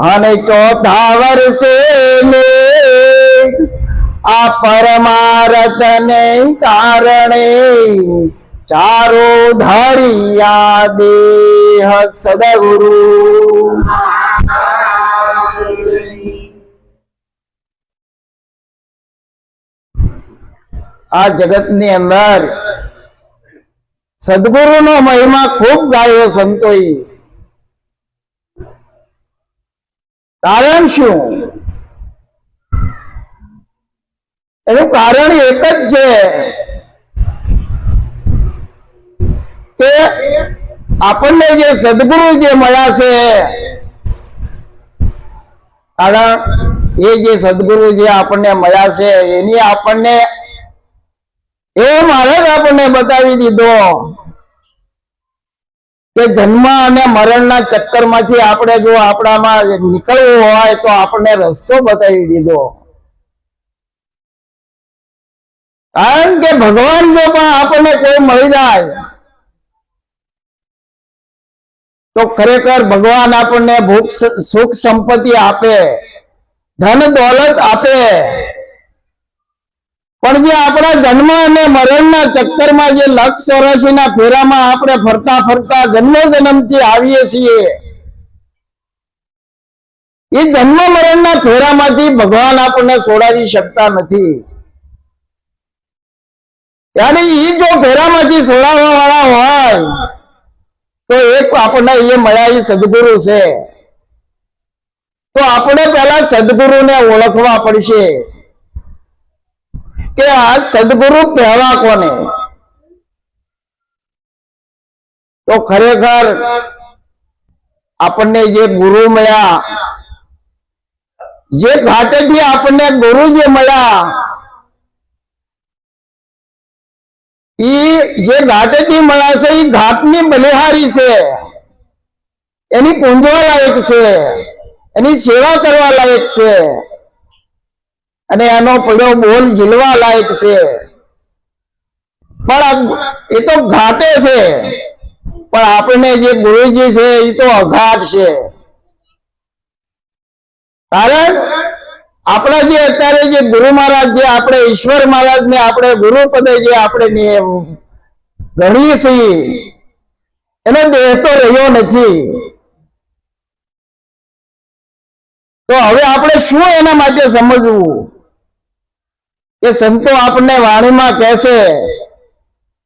અને ચોથા વર્ષે મેઘ આ પરમાર્થ ને કારણે ચારો ધરિયા દેહ સદગુરુ। આ જગત ની અંદર સદગુરુ નો મહિમા ખૂબ ગાયો સંતોએ। કારણ શું? એનું કારણ એક જ છે કે આપણને જે સદગુરુ જે મળ્યા છે, કારણ એ જે સદગુરુ જે આપણને મળ્યા છે એની આપણને એવો માર્ગ આપણને બતાવી દીધો કે જન્મ અને મરણના ચક્કરમાંથી આપણે જો આપણામાં નીકળવું હોય તો આપણને રસ્તો બતાવી દીધો। કારણ કે ભગવાન જો પણ આપણને કોઈ મળી જાય તો ખરેખર ભગવાન આપણને ભૂખ સુખ સંપત્તિ આપે, ધન દોલત આપે, પણ જે આપણા જન્મ અને મરણના ચક્કરમાં જે 184 ફેરામાં આપણે ફરતા ફરતા જન્મથી આવીએ છીએ, એ જન્મ મરણના ફેરામાંથી ભગવાન આપણને છોડાવી શકતા નથી। ત્યારે એ જો ફેરામાંથી છોડાવવા વાળા હોય તો એક આપણને એ મળ્યા એ સદગુરુ છે। તો આપણે પહેલા સદગુરુને ઓળખવા પડશે કે આ સદગુરુ કહેવા કોને? તો ખરેખર આપણને જે ગુરુ મળ્યા, જે ઘાટેથી આપણને ગુરુ જે મળ્યા, એ જે ઘાટેથી મળ્યા છે એ ઘાટની બલિહારી છે, એની પૂંજવા લાયક છે, એની સેવા કરવા લાયક છે, અને એનો પડ્યો બોલ ઝીલવા લાયક છે। પણ એ તો ઘાટે છે, પણ આપણને જે ગુરુજી છે એ તો અઘાટ છે। કારણ આપણા જે અત્યારે જે ગુરુ મહારાજ જે આપણે ઈશ્વર મહારાજ ને આપણે ગુરુ પદે જે આપણે ગણીએ છીએ એનો દેહ તો રહ્યો નથી। તો હવે આપણે શું એના માટે સમજવું કે સંતો આપણને વાણીમાં કહેશે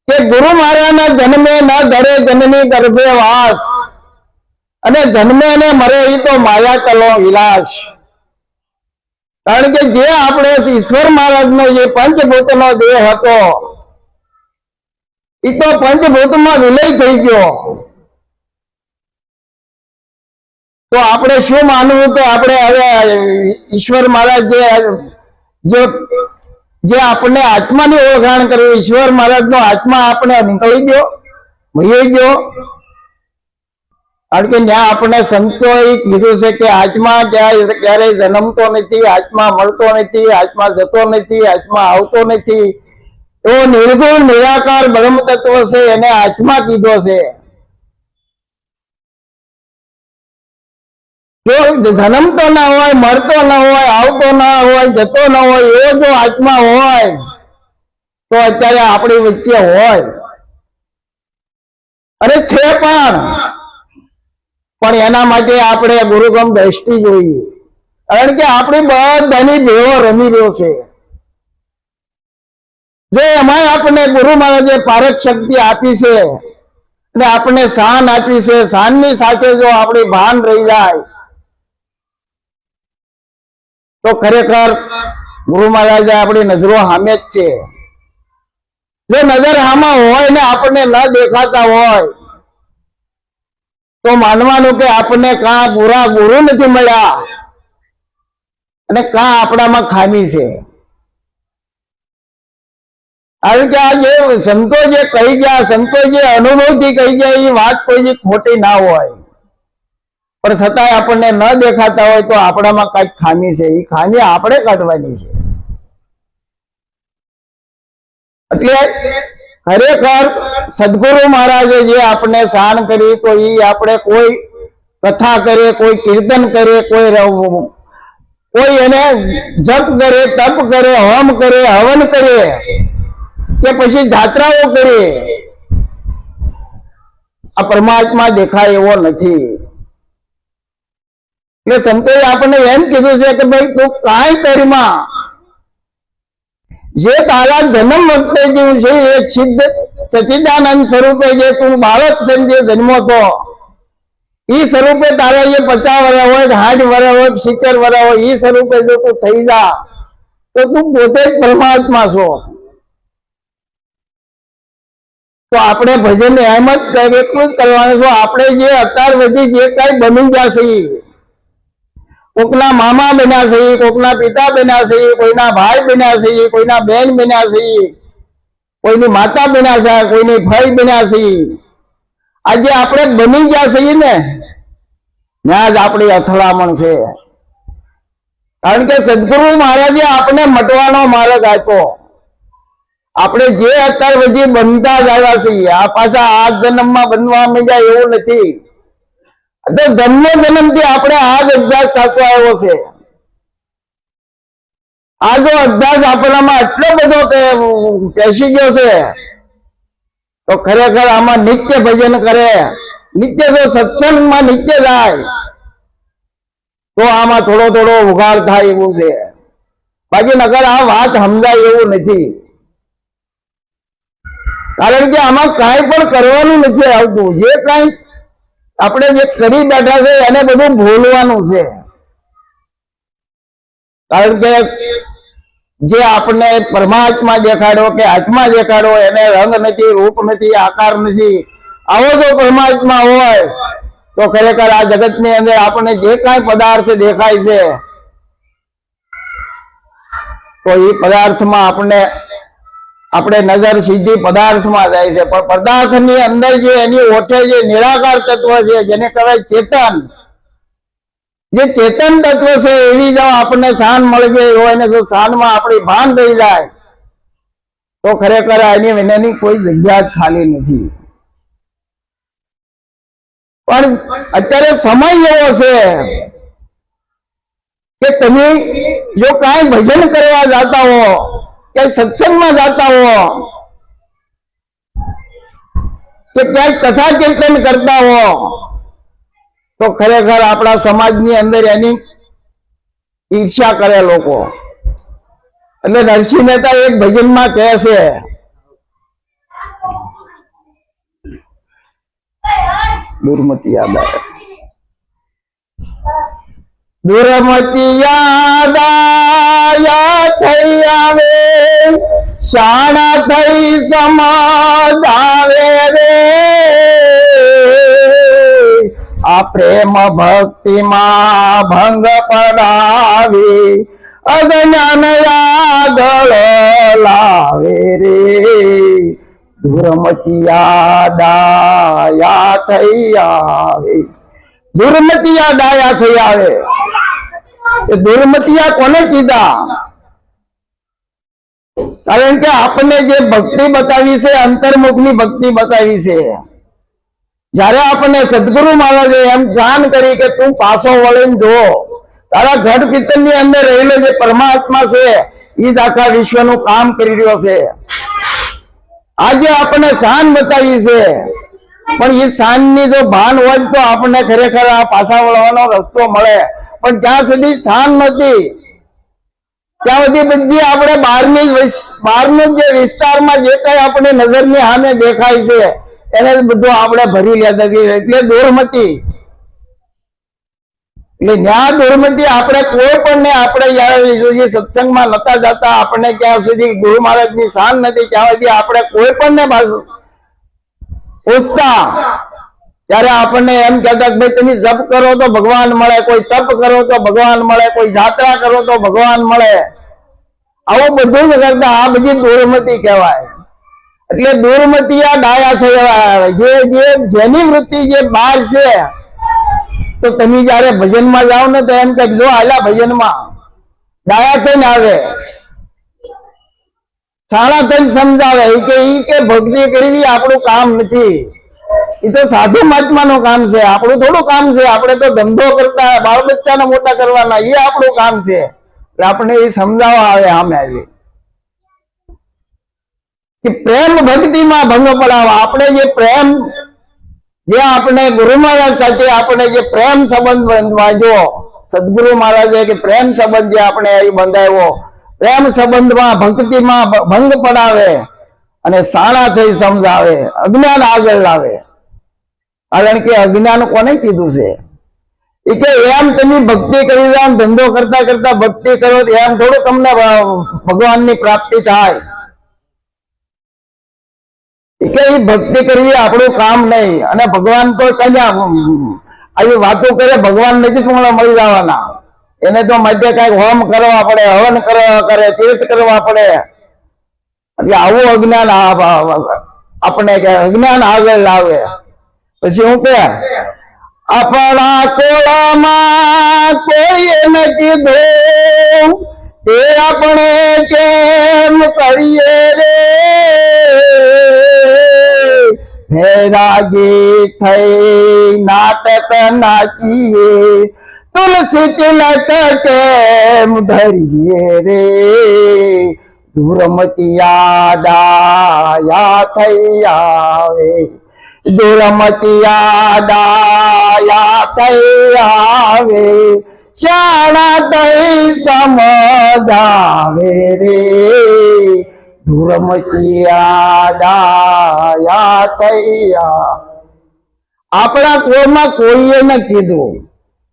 કે ગુરુ મહારાજના જન્મે ન ધરે જનની ગર્ભે વાસ, અને જન્મે ને મરે એ તો માયા કલો વિલાસ। કારણ કે જે આપણે ઈશ્વર મહારાજનો જે પંચભૂતનો દેહ હતો એ તો પંચભૂતમાં વિલય થઈ ગયો। તો આપણે શું માનવું કે આપણે હવે ઈશ્વર મહારાજ જે આપણને આત્માની ઓળખાણ કરવી, ઈશ્વર મહારાજનો આત્મા આપણે નીકળી ગયો, ભૂલી ગયો? કારણ કે ત્યાં આપણે સંતોએ કીધું છે કે આત્મા ક્યારેય જન્મતો નથી, આત્મા મળતો નથી, આત્મા જતો નથી, આત્મા આવતો નથી। એવો નિર્ગુણ નિરાકાર બ્રહ્મ તત્વ છે એને આત્મા કીધો છે। જો જન્મતો ના હોય, મરતો ના હોય, આવતો ના હોય, જતો ના હોય, એવો જો આત્મા હોય તો અત્યારે આપણી વચ્ચે હોય, અને છે પણ એના માટે આપણે ગુરુગમ દ્રષ્ટિ જોઈએ। કારણ કે આપણી બધાની ભેળો રમી રહ્યો છે। જો એમાં આપણને ગુરુ મહારાજે પારક શક્તિ આપી છે અને આપણને શાન આપી છે, શાનની સાથે જો આપણી ભાન રહી જાય તો ખરેખર ગુરુ મહારાજે આપણી નજરો સામે જ છે। જો નજર આમાં હોય ને આપણને ન દેખાતા હોય તો માનવાનું કે આપણને કાં પૂરા ગુરુ નથી મળ્યા અને કાં આપણામાં ખામી છે। કારણ કે આ જે સંતો જે કહી ગયા, સંતો જે અનુભવથી કહી ગયા એ વાત કોઈ ખોટી ના હોય, પણ છતાંય આપણને ન દેખાતા હોય તો આપણામાં કઈક ખામી છે, એ ખામી આપણે કાઢવાની છે। એટલે ખરેખર સદગુરુ મહારાજે જે આપણે શાન કરી તો એ આપણે કોઈ કથા કરે, કોઈ કીર્તન કરે, કોઈ એને જપ કરે, તપ કરે, હોમ કરે, હવન કરે કે પછી જાત્રાઓ કરે, આ પરમાત્મા દેખાય એવો નથી. એટલે સંતોએ આપણને એમ કીધું છે કે ભાઈ તું કાંઈ કર્મમાં જે તારા જન્મ વખતે જેવું છે એ સિદ્ધ સચિદાનંદ સ્વરૂપે જે તું બાળક જે જન્મો તો એ સ્વરૂપે તારા એ 50 વર્ષ હોય, 60 વર્ષ હોય, 70 વર્ષ હોય, એ સ્વરૂપે જો તું થઈ જા તો તું પોતે જ પરમાત્મા છો. તો આપણે ભજન એમ જ એટલું જ કરવાનું છે. આપણે જે અત્યાર સુધી જે કઈ બની જશે, કોકના મામા બન્યા છે, કોકના પિતા બન્યા છે, કોઈના ભાઈ બન્યા છે, કોઈના બેન બન્યા છે, કોઈની માતા બન્યા છે, કોઈની ભાઈ બન્યા છે. આજે આપણે બની ગયા છીએ ને ત્યાં જ આપણી અથડામણ છે. કારણ કે સદગુરુ મહારાજે આપણે મટવાનો માર્ગ આપ્યો. આપણે જે અત્યાર સુધી બનતા જ આવ્યા છીએ, આ પાછા આ જન્મમાં બનવા માંડ્યા એવું નથી. તો જન્મથી આપણે આ જ અભ્યાસ થતો આવ્યો છે. આ જો અભ્યાસ આપણામાં એટલો બધો પેસી ગયો છે તો ખરેખર આમાં નિત્ય ભજન કરે, નિત્ય જો સત્સંગમાં નિત્ય જાય તો આમાં થોડો થોડો ઉઘાડ થાય એવું છે. બાકી નકર આ વાત સમજાય એવું નથી. કારણ કે આમાં કાંઈ પણ કરવાનું નથી આવતું. જે કાંઈ આપણે જે કરી બેઠા છે એને બધું ભૂલવાનું છે. કારણ કે જે આપણને પરમાત્મા દેખાડો કે આત્મા દેખાડો એને રંગ નથી, રૂપ નથી, આકાર નથી. આવો જો પરમાત્મા હોય તો ખરેખર આ જગતની અંદર આપણને જે કાંઈ પદાર્થ દેખાય છે તો એ પદાર્થમાં આપણે નજર સીધી પદાર્થમાં જાય છે. પણ પદાર્થની અંદર જે એની ઓઠે જે નિરાકાર તત્વ છે જેને કહેવાય ચેતન, જે ચેતન તત્વ છે એવી જો આપણને શાન મળી ગઈ હોય ને જો શાનમાં આપણી ભાન રહી જાય તો ખરેખર એની કોઈ જગ્યા જ ખાલી નથી. પણ અત્યારે સમય એવો છે કે તમે જો કાંઈ ભજન કરવા જતા હો કે સત્સંગમાં જતા હો કે ક્યાંય કથા કીર્તન કરતા હો તો ખરેખર આપણા સમાજની અંદર એની ઈર્ષ્યા કરે લોકો. એટલે નરસિંહ મહેતા એક ભજનમાં કહે છે, દુર્મતિ યાદ આવે, દુર્મતિ યાદ થઈ આવે, શાણા થઈ સમાધાવે રે, આ પ્રેમ ભક્તિમાં ભંગ પડાવી અજ્ઞાન યાદળ લાવે રે, દુર્મતિયા ડાયા થઈ આવે. દુર્મતિયા ડાયા થઈ આવે એ દુર્મતિયા કોને કીધા? કારણ કે આપણને જે ભક્તિ બતાવી છે અંતર્મુખની ભક્તિ બતાવી છે. જયારે આપણને સદગુરુ મહારાજે એમ જાણ કરી કે તું પાછો વળીને જો, તારા ઘટ પિત્તળ ની અંદર રહેલો જે પરમાત્મા છે એ જ આખા વિશ્વનું કામ કરી રહ્યો છે. આજે આપણને શાન બતાવી છે પણ એ શાન ની જો ભાન હોય તો આપણને ખરેખર આ પાછા વળવાનો રસ્તો મળે. પણ જ્યાં સુધી શાન નથી ત્યાં સુધી બધી આપણે બહારનું જે વિસ્તારમાં જે કઈ આપણી નજરની સામે દેખાય છે એને બધું આપણે ભરી લેતા છીએ. એટલે દુર્મતિ, એટલે ન્યા દુર્મતિ આપણે કોઈ પણ ને આપણે જયારે સત્સંગમાં નતા જતા, આપણને ત્યાં સુધી ગુરુ મહારાજ ની શાન નથી ત્યાં સુધી આપણે કોઈ પણ ને પૂછતા ત્યારે આપણને એમ કહેતા કે ભાઈ તમે જપ કરો તો ભગવાન મળે, કોઈ તપ કરો તો ભગવાન મળે, કોઈ જાત્રા કરો તો ભગવાન મળે. આવું બધું જ કરતા. આ બધી દુર્મતિ કહેવાય. એટલે દુર્મતિયા ડાયા થયા. જેની વૃત્તિ જે બહાર છે તો તમે જયારે ભજનમાં જાઓ ને તો એમ કે જો આલા ભજનમાં ડાયા થઈને આવે, સારા થઈને સમજાવે કે ભક્તિ કરવી આપણું કામ નથી. એ તો સાધુ મહાત્માનું કામ છે, આપણું થોડું કામ છે. આપણે તો ધંધો કરતા, બાળ બચ્ચાને મોટા કરવાના, એ આપણું કામ છે. એટલે આપણે એ સમજાવવા આવે સામે આવી કે પ્રેમ ભક્તિમાં ભંગ પડાવવા. આપણે જે પ્રેમ, જે આપણે ગુરુ મહારાજ સાથે આપણે જે પ્રેમ સંબંધ બાંધ્યો, સદગુરુ મહારાજે કે પ્રેમ સંબંધ જે આપણે બંધાવ્યો, પ્રેમ સંબંધમાં ભક્તિમાં ભંગ પડાવે અને સાણા થઈ સમજાવે, અજ્ઞાન આગળ લાવે. કારણ કે અજ્ઞાન કોને કીધું છે? એ કે એમ તમે ભક્તિ કરી જાઓ, ધંધો કરતા કરતા ભક્તિ કરો, એમ થોડું તમને ભગવાનની પ્રાપ્તિ થાય. એ કે એ ભક્તિ કરવી આપણું કામ નહીં. અને ભગવાન તો કયા આવી વાતો કરે, ભગવાન નથી મળી જવાના. એને તો મધ્ય કઈક હોમ કરવા પડે, હવન કરવા કરે, તીર્થ કરવા પડે. એટલે આવું અજ્ઞાન આપણે કે અજ્ઞાન આગળ લાવે. પછી હું કે આપણા કોળામાં કોઈ ન કીધું તે આપણે કેમ કરીએ રે, ભેરાગી થઈ નાટક નાચીએ, તુલસી તિલક કેમ ધરીએ રે, ધૂરમતિયા ડાયા થઈ આવે, ધૂરમતિયા ડાયા થઈ આવે, શાણા થઈ સમજાવે રે, ધૂરમતિયા ડાયા થઈ આવે. આપણા કુળમાં કોઈએ ન કીધું,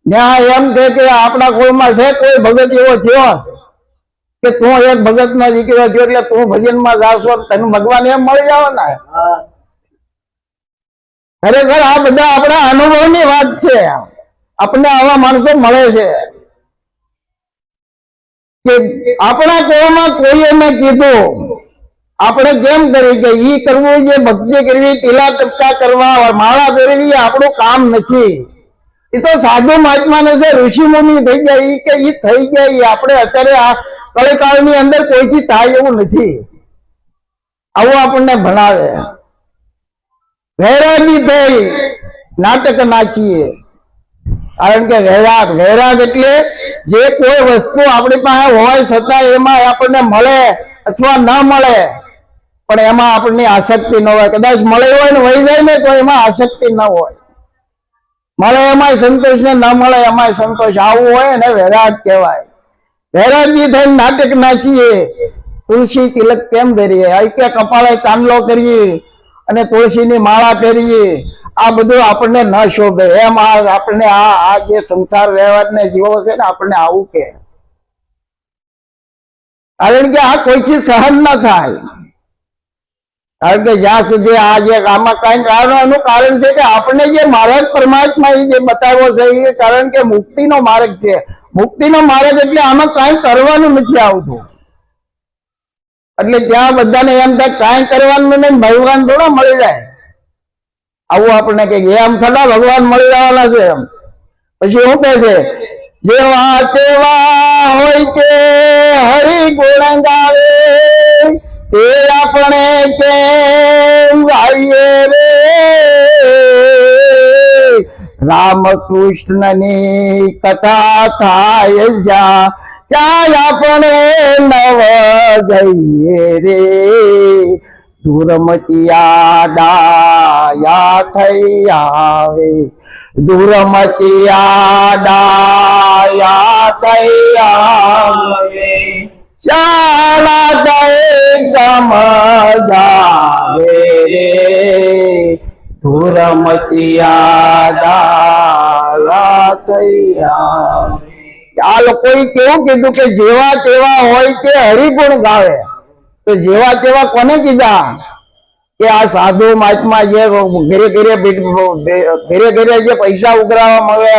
ત્યાં એમ કે આપણા કુળમાં છે કોઈ ભગત એવો થયો કે તું એક ભગત નો દીકરો થયો એટલે તું ભજન માં જાશો, તને ભગવાન એમ મળી જાવ ને? ખરેખર આ બધા આપણા અનુભવની વાત છે. આપણને આવા માણસો મળે છે કે આપણા કોળમાં કોઈએ ન કીધું, આપણે કેમ કરી કે ઈ કરવું, જે ભક્તિ કરવી, ટીલા ટપકા કરવા, માળા પહેરવી, આપણું કામ નથી. એ તો સાધુ મહાત્માને છે, ઋષિ મુનિ થઈ ગયા, ઈ કે ઈ થઈ ગયા. આપણે અત્યારે આ કળકાળ ની અંદર કોઈથી થાય એવું નથી. આવું આપણને ભણાવે. વૈરાગી થઈ નાટક નાચીએ. કારણ કે વૈરાગ એટલે જે કોઈ વસ્તુ આપણી પાસે હોય છતાં એમાં આપણને મળે અથવા ન મળે, પણ એમાં આપણને આસક્તિ ન હોય. કદાચ મળે હોય ને વહી જાય ને તો એમાં આસક્તિ ન હોય. મળે એમાં સંતોષ ને ન મળે એમાં સંતોષ, આવું હોય ને વૈરાગ કહેવાય. વૈરાગી થઈને નાટક નાચીએ, તુલસી તિલક કેમ ધરીએ, કે કપાળે ચાંદલો કરીએ અને તુલસીની માળા પહેરીએ, આ બધું આપણને ન શોભે. એમ આપણને આ જે સંસાર વ્યવહારને જીવો છે ને, આપણને આવું કે. કારણ કે આ કોઈથી સહન ન થાય. કારણ કે જ્યાં સુધી આ જે આમાં કઈ કારણનું કારણ છે કે આપણે જે માર્ગ પરમાત્મા જે બતાવ્યો છે એ કારણ કે મુક્તિનો માર્ગ છે. મુક્તિનો માર્ગ એટલે આમાં કઈ કરવાનું નથી આવતું. એટલે ત્યાં બધાને એમ થાય કઈ કરવાનું નહીં, ભગવાન થોડા મળી જાય. આવું આપણને કે એમ ખરા ભગવાન મળી જવાના છે એમ. પછી શું કહે છે? જેવા તેવા હોય કે હરિ ગુણ ગાવે, તે આપણે કેમ ગાઈએ રે, રામ કૃષ્ણની કથા થાય જ્યાં, ત્યાં આપણે નવ જઈએ રે, ધૂરમતિયા ડાયા થઈ આવે, ધૂરમતિયા ડાયા થઈ આવે, શાળા દઈ સમજાવે રે, ધૂરમતિયા ડાયા થઈ આવે. આ લોકોએ કેવું કીધું કે જેવા તેવા હોય કે હરિગુણ ગાવે. તો જેવા તેવા કોને કીધા? કે આ સાધુ મહાત્મા જે ઘરે ઘરે જે પૈસા ઉઘરાવા મળે,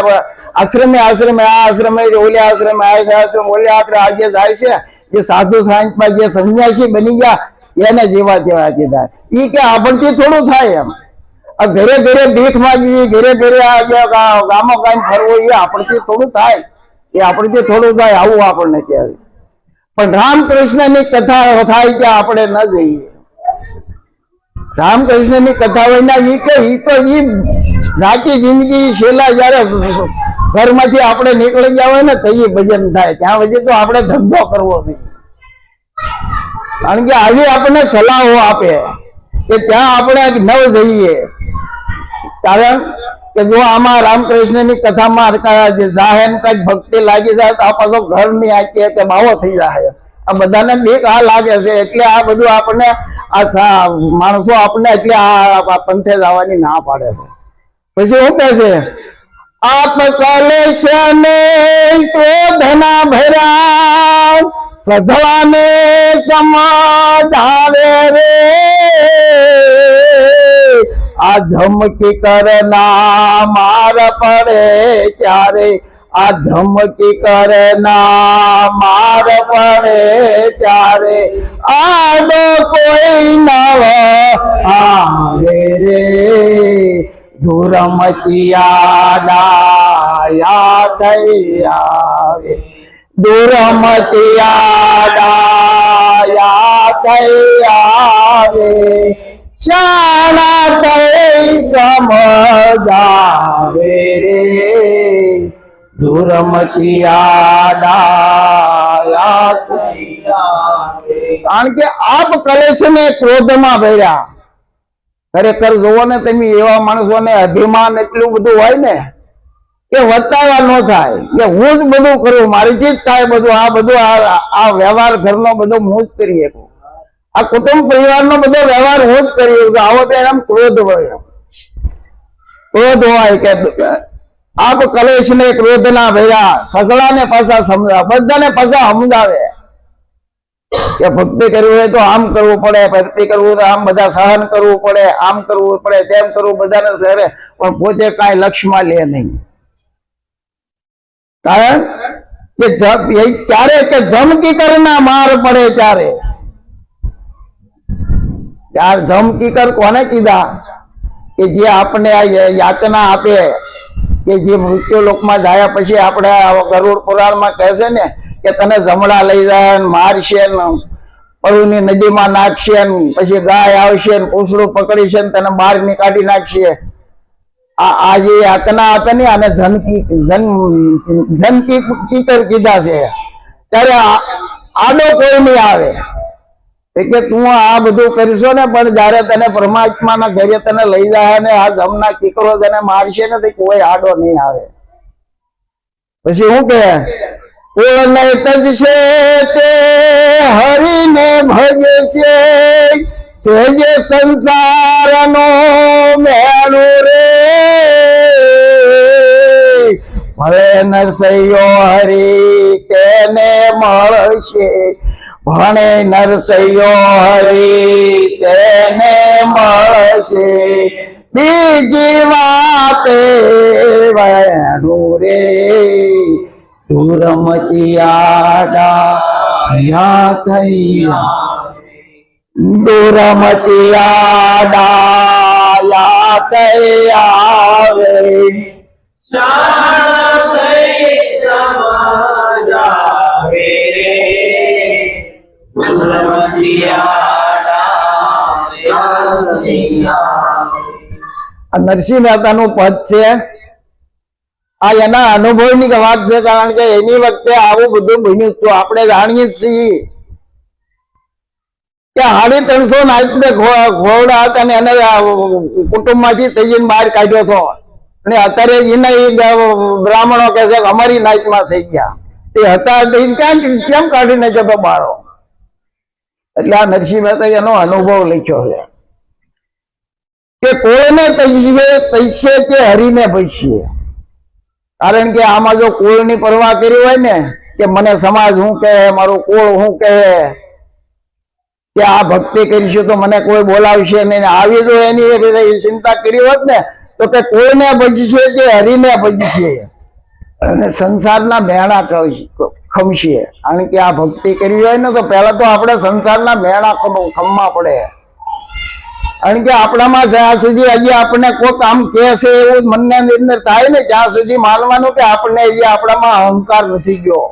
આશ્રમે આશ્રમે, આ આશ્રમે ઓલે આશ્રમે, આ આશ્રમ ઓલે આશ્રમે, આજે જાય છે જે સાધુ સાંજમાં જે સંન્યાસી બની ગયા એને જેવા તેવા કીધા. ઈ કે આપણથી થોડું થાય એમ. આ ઘરે ઘરે ભીખ માંગી, ઘરે ઘરે આ જે ગામો ગામ ફરવું એ આપણથી થોડું થાય, એ આપણથી થોડું થાય, આવું આપણને કહેવાય. પણ રામકૃષ્ણની કથા થાય કે આપણે ન જઈએ. રામકૃષ્ણ ની કથા હોય ના ઈ કે ઈ તો ઈ રાતી જિંદગી છેલ્લા જયારે ઘરમાંથી આપણે નીકળી ગયા હોય ને તો એ ભજન થાય, ત્યાં પછી તો આપણે ધંધો કરવો જોઈએ. કારણ કે આજે આપણને સલાહો આપે કે ત્યાં આપણે ન જઈએ, કારણ કે જો આમાં રામકૃષ્ણ ની કથામાં જાહેર કઈક ભક્તિ લાગી જાય તો આ પાછો ઘર ની આખી કે બાવો થઈ જાય. આ બધાને બીક આ લાગે છે, એટલે આ બધું આપણને આ માણસો આપણને એટલે આ પંથે જવાની ના પાડે છે. પછી શું કહે છે, આપ કલેશ ને ક્રોધના ભર્યા સધવાને સમજાવે રે, આ ધમકી કરના માર પડે ત્યારે, આ ધમકી કરના માર પડે ત્યારે આડો કોઈ નવ આવે રે, દુરમતિયા ડાયા થઈ આવે, દુરમતિયા ડાયા થઈ આવે, શાણા થઈ સમજાવે રે, દુરમતિયા ડાયા થઈ આવે. કારણ કે આપ કલેશ ને ક્રોધમાં ભર્યા. ખરેખર જોવો ને તમે એવા માણસોને અભિમાન એટલું બધું હોય ને કે વતાવા ન થાય કે હું જ બધું કરું, મારીથી જ થાય બધું, આ બધું આ વ્યવહાર ઘરનો બધો હું જ કરી શકું, આ કુટુંબ પરિવારનો બધો વ્યવહાર હું જ કરી શકું. આવો તો એમ ક્રોધ હોય, ક્રોધ હોય કે આપ કલેશ ને ક્રોધ ના ભર્યા સગળાને પાછા સમજાવે, બધાને પાછા સમજાવે કે ભક્તિ કરવી હોય તો આમ કરવું પડે, ભક્તિ કરવું તો આમ બધા સહન કરવું પડે, આમ કરવું પડે, તેમ કરવું, બધાને સહરે, પણ પોતે કાંઈ લક્ષમાં લે નહીં. કારણ કે ક્યારે કે ધમકી કરના માર પડે ત્યારે, ત્યાર ધમકી કર કોને કીધા કે જે આપણે આ યાતના આપે, કે જે મૃત્યુ લોકમાં જાય પછી આપણે ગરુડ પુરાણમાં કહે છે ને કે તને જમણા લઈ જાય, મારશે ને પરુની નદીમાં નાખશે, પછી ગાય આવશે ને પૂછડું પકડી છે ને તને બહાર કાઢી નાખશે. આ જે યાતના આપે ને આને જનકી કીકર કીધા છે. ત્યારે આડો કોઈ નહીં આવે કે તું આ બધું કરીશો ને, પણ જયારે તને પરમાત્માના ઘરે તને લઈ જાય ને આ જમના કીકરો તને મારશે ને કોઈ આડો નહીં આવે. પછી હું કે કોને તજશે તે હરિને ભજશે, સેજે સંસારનો મેળું રે, ભલે નરસૈયો હરી તેને મળશે, ભણે નરસૈયો હરી તેને મળશે, બીજી વાતે વેણું રે, દુરમતિયા ડાયા થઈ આવે, દુરમતિયા ડાયા થઈ આવે, શાણા થઈ સમજાવે રે, દુરમતિયા ડાયા થઈ આવે. આ નરસિંહ મહેતાનું પદ છે. આ એના અનુભવની વાત છે, કારણ કે એની વખતે આવું બધું બન્યું તો આપણે જાણીએ જ છીએ કે 350 નાયકને ઘોડા હતા ને એને કુટુંબમાંથી તૈયાર બહાર કાઢ્યો હતો, અને અત્યારે એના બ્રાહ્મણો કહે છે કે અમારી નાયકમાં થઈ ગયા, તે હતા કેમ કાઢી નાખ્યો તો બારો. એટલે આ નરસિંહ મહેતા એનો અનુભવ લખ્યો છે કે કોઈને તૈસે કે હરીને ભજશે. કારણ કે આમાં જો કુળની પરવા કરી હોય ને કે મને સમાજ શું કહે, મારું કુળ શું કહે, કે આ ભક્તિ કરીશું તો મને કોઈ બોલાવશે નહીં, આવી જો એની ચિંતા કરી હોત ને તો કે કોઈને ભજશે કે હરીને ભજશે અને સંસારના મેણા ખમશે. કારણ કે આ ભક્તિ કરવી હોય ને તો પહેલા તો આપણે સંસારના મેણા ખમવા પડે. કારણ કે આપણામાં જ્યાં સુધી હજી આપણને કોઈ કામ કહે છે એવું મનને અંદર થાય ને ત્યાં સુધી માનવાનું કે આપણને હજી આપણામાં અહંકાર નથી ગયો,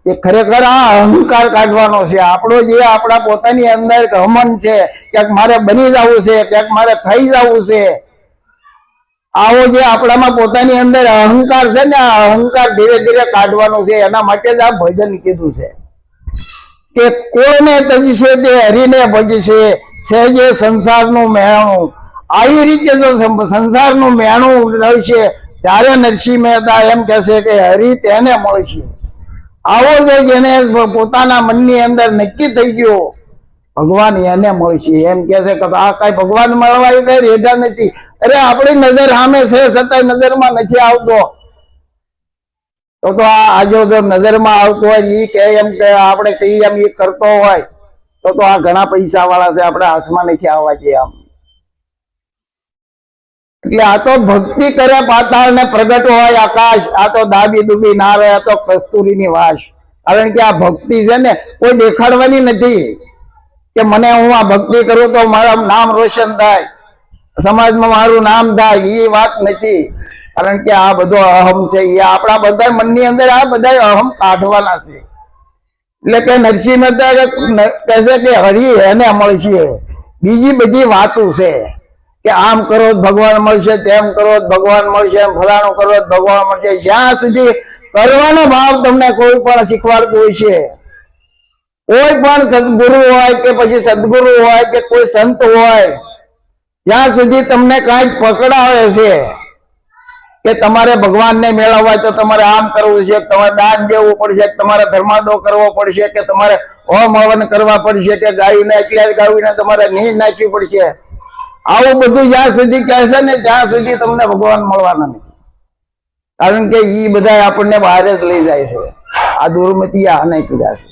એ ખરેખર આ અહંકાર કાઢવાનો છે. આપણો જે આપણા પોતાની અંદર ઘમંડ છે, ક્યાંક મારે બની જવું છે, ક્યાંક મારે થઈ જવું છે, આવો જે આપણામાં પોતાની અંદર અહંકાર છે ને, આ અહંકાર ધીરે ધીરે કાઢવાનો છે. એના માટે જ આ ભજન કીધું છે કે કોઈને તજશે તે હરીને ભજશે, સહેજે સંસારનું મેણું. આવી રીતે જો સંસારનું મેણું રહેશે ત્યારે નરસિંહ મહેતા એમ કહેશે કે હરિ તેને મળશે. આવો જો જેને પોતાના મનની અંદર નક્કી થઈ ગયો ભગવાન એને મળશે. એમ કે છે કે આ કઈ ભગવાન મળવા એ કઈ રેઢા નથી. અરે આપણી નજર સામે છે છતાંય નજરમાં નથી આવતો. તો આજે જો નજરમાં આવતો હોય એ કે એમ કે આપણે કઈ એમ એ કરતો હોય તો આ ઘણા પૈસા વાળા છે, આપણે હાથમાં નથી આવવા દે આમ. એટલે આ તો ભક્તિ કરે પાતાળ ને પ્રગટ હોય આકાશ. આ તો દાબી દુબી ના રહે, આ તો કસ્તુરીની વાસ. કારણ કે આ ભક્તિ છે ને કોઈ દેખાડવાની નથી કે મને હું આ ભક્તિ કરું તો મારા નામ રોશન થાય, સમાજમાં મારું નામ થાય, એ વાત નથી. કારણ કે આ બધો અહમ છે, એ આપણા બધા મનની અંદર આ બધા અહમ કાઢવાના છે. એટલે કે નરસિંહ મહેતા કહે છે કે હરિ એને મળશે. બીજી બધી વાતો છે કે આમ કરો ભગવાન મળશે, તેમ કરો ભગવાન મળશે, ફલાણું કરો ભગવાન મળશે. જ્યાં સુધી કરવાનો ભાવ તમને કોઈ પણ શીખવાડતું હોય છે, કોઈ પણ સદગુરુ હોય કે પછી સદગુરુ હોય કે કોઈ સંત હોય, જ્યાં સુધી તમને કાંઈક પકડાવે છે કે તમારે ભગવાનને મેળવવા તો તમારે આમ કરવું છે, તમારે દાન દેવું પડશે, તમારે ધર્માદો કરવો પડશે, કે તમારે હોમ હવન કરવા પડશે, કે ગાયને એટલે ગાવીને તમારે નીણ નાખવી પડશે, આવું બધું જ્યાં સુધી કહે છે ને ત્યાં સુધી તમને ભગવાન મળવાના નથી. કારણ કે એ બધા આપણને બહાર જ લઈ જાય છે. આ દુર્મતી આને કીધા છે.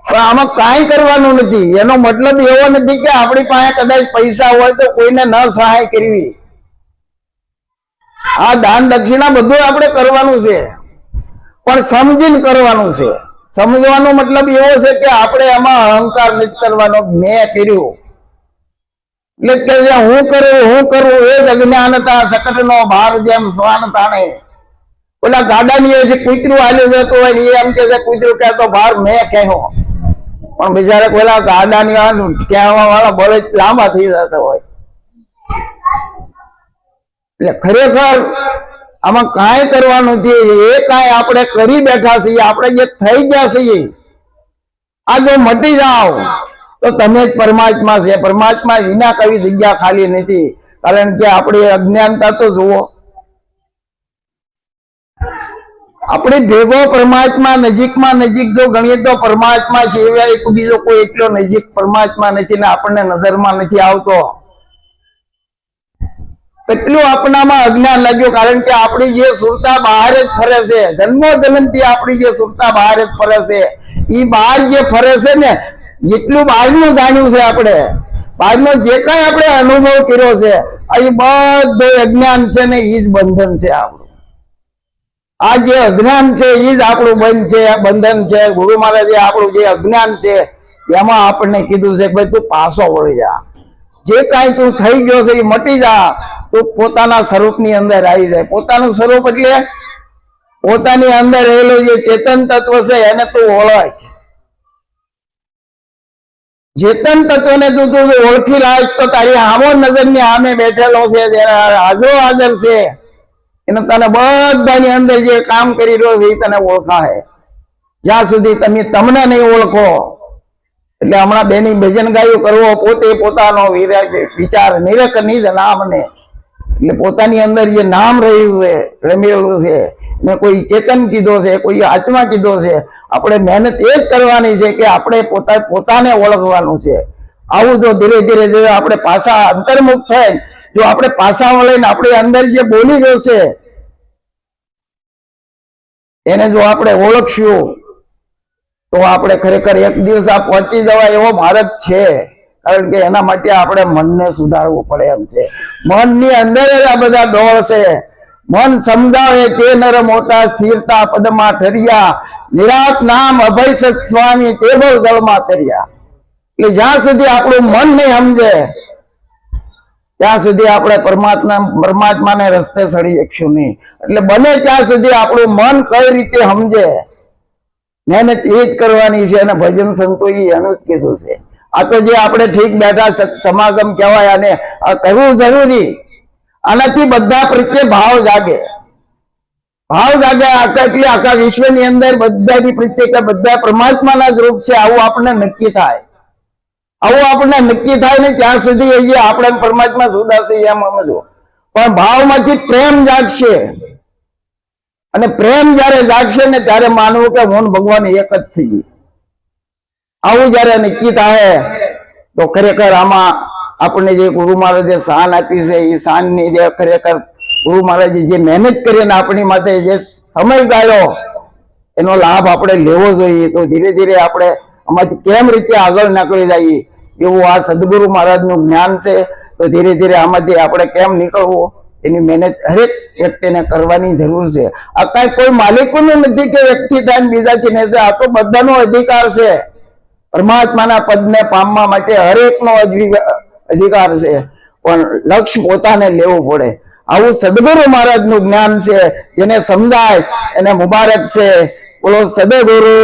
પણ આમાં કાંઈ કરવાનું નથી. એનો મતલબ એવો નથી કે આપણી પાસે કદાચ પૈસા હોય તો કોઈને ન સહાય કરવી. આ દાન દક્ષિણા બધું આપણે કરવાનું છે, પણ સમજીને કરવાનું છે. સમજવાનો મતલબ એવો છે કે આપણે એમાં અહંકાર નથી કરવાનો. મેં કર્યું એટલે કે હું કરું એ જ અજ્ઞાનતા સકટનો ભાર જેમ શ્વાન તાણે. ઓલા ગાડાની કૂતરું હાલ્યું જતું હોય એ એમ કે છે કૂતરું કહેતો ભાર મેં કહ્યો, પણ બિચારા પેલા ગાડાની કહેવા વાળા બળે લાંબા થઈ જતા હોય. એટલે ખરેખર આમાં કાંઈ કરવાનું નથી. એ કાંઈ આપણે કરી બેઠા છીએ, આપણે જે થઈ ગયા છીએ, આ જો મટી જાઓ તો તમે જ પરમાત્મા છે. પરમાત્મા વિના કઈ જગ્યા ખાલી નથી. કારણ કે આપણી અજ્ઞાનતા તો જુઓ. આપણી ભેગો પરમાત્મા નજીકમાં નજીક જો ગણીએ તો પરમાત્મા સિવાય બીજો કોઈ એટલો નજીક પરમાત્મા નથી ને આપણને નજરમાં નથી આવતો. કેટલું આપણામાં અજ્ઞાન લાગ્યું. કારણ કે આપણી જે સુરતા બહાર જ ફરે છે, જન્મોજન્મથી આપણી જે સુરતા બહાર જ ફરે છે, એ બહાર જે ફરે છે ને, જેટલું બહારનું જાણ્યું છે આપણે, બહારનો જે કાંઈ આપણે અનુભવ કર્યો છે, એ બધો અજ્ઞાન છે ને એ જ બંધન છે આપણું. આ જે અજ્ઞાન છે એ જ આપણું બંધન છે. ગુરુ મહારાજે આપણું જે અજ્ઞાન છે એમાં આપણને કીધું છે કે ભાઈ તું પાછો વળી જા. જે કાંઈ તું થઈ ગયો છે એ મટી જા. તું પોતાના સ્વરૂપની અંદર આવી જાય. પોતાનું સ્વરૂપ એટલે પોતાની અંદર રહેલું જે ચેતન તત્વ છે એને તું ઓળખ. ચેતન તત્વને તું ઓળખી લાવીશ તો તારી આમો નજરની સામે બેઠેલો છે, હાજરો હાજર છે, એને તને બધાની અંદર જે કામ કરી રહ્યો છે એ તને ઓળખાય. જ્યાં સુધી તમે તમને નહીં ઓળખો. એટલે હમણાં બેની ભજન ગાયું કરવો પોતે પોતાનો વિચાર નિરખ નિજ નામને. એટલે પોતાની અંદર જે નામ રહ્યું છે, રમેલું છે, ને કોઈ ચેતન કીધો છે, કોઈ આત્મા કીધો છે, આપણે મહેનત એ જ કરવાની છે કે આપણે પોતાને ઓળખવાનું છે. આવું જો ધીરે ધીરે આપણે પાછા અંતર્મુખ થાય, જો આપણે પાછા વળીને આપણે અંદર જે બોલી રહ્યો છે એને જો આપણે ઓળખશું તો આપણે ખરેખર એક દિવસ આ પહોંચી જવા એવો માર્ગ છે. કારણ કે એના માટે આપણે મનને સુધારવું પડે એમ છે. મનની અંદર જ આ બધા ડોળ છે. મન સમજાવે તે નર મોટા સ્થિરતા પદમાં ઠર્યા, નિરાત નામ અભય સત સ્વામી તે બહુ જળમાં તર્યા. એટલે જ્યાં સુધી આપણું મન નહીં સમજે ત્યાં સુધી આપણે પરમાત્માને રસ્તે ચડી શકશું નહીં. એટલે બને ત્યાં સુધી આપણું મન કઈ રીતે સમજે મહેનત એ જ કરવાની છે અને ભજન સંતો એનું જ કીધું છે. આ તો જે આપણે ઠીક બેઠા સમાગમ કહેવાય અને આ કરવું જરૂરી, આનાથી બધા પ્રત્યે ભાવ જાગે. એટલે આખા વિશ્વની અંદર બધાની પ્રત્યે કે બધા પરમાત્માના જ રૂપ છે, આવું આપણને નક્કી થાય. ને ત્યાં સુધી આપણે પરમાત્મા સુદા છે એમ સમજો. પણ ભાવમાંથી પ્રેમ જાગશે, અને પ્રેમ જયારે જાગશે ને ત્યારે માનવું કે હું ભગવાન એક જ થઈ. આવું જયારે નક્કી થાય તો ખરેખર આમાં આપણને જે ગુરુ મહારાજે શાન આપી છે એ શાનની જે ખરેખર ગુરુ મહારાજે જે મહેનત કરીને આપણી માટે જે સમય ગાળ્યો એનો લાભ આપણે લેવો જોઈએ. તો ધીરે ધીરે આપણે આમાંથી કેમ રીતે આગળ નીકળી જઈએ એવું આ સદગુરુ મહારાજનું જ્ઞાન છે. તો ધીરે ધીરે આમાંથી આપણે કેમ નીકળવું એની મહેનત હરેક વ્યક્તિને કરવાની જરૂર છે. આ કઈ કોઈ માલિકોનું નથી કે વ્યક્તિ થાય બીજાથી નથી, આ તો બધાનો અધિકાર છે. પરમાત્માના પદને પામવા માટે હરેકનો અધિકાર છે, પણ લક્ષ્ય પોતાને લેવું પડે. આવું સદગુરુ મહારાજનું જ્ઞાન છે, જેને સમજાય એને મુબારક છે. બોલો સદગુરુ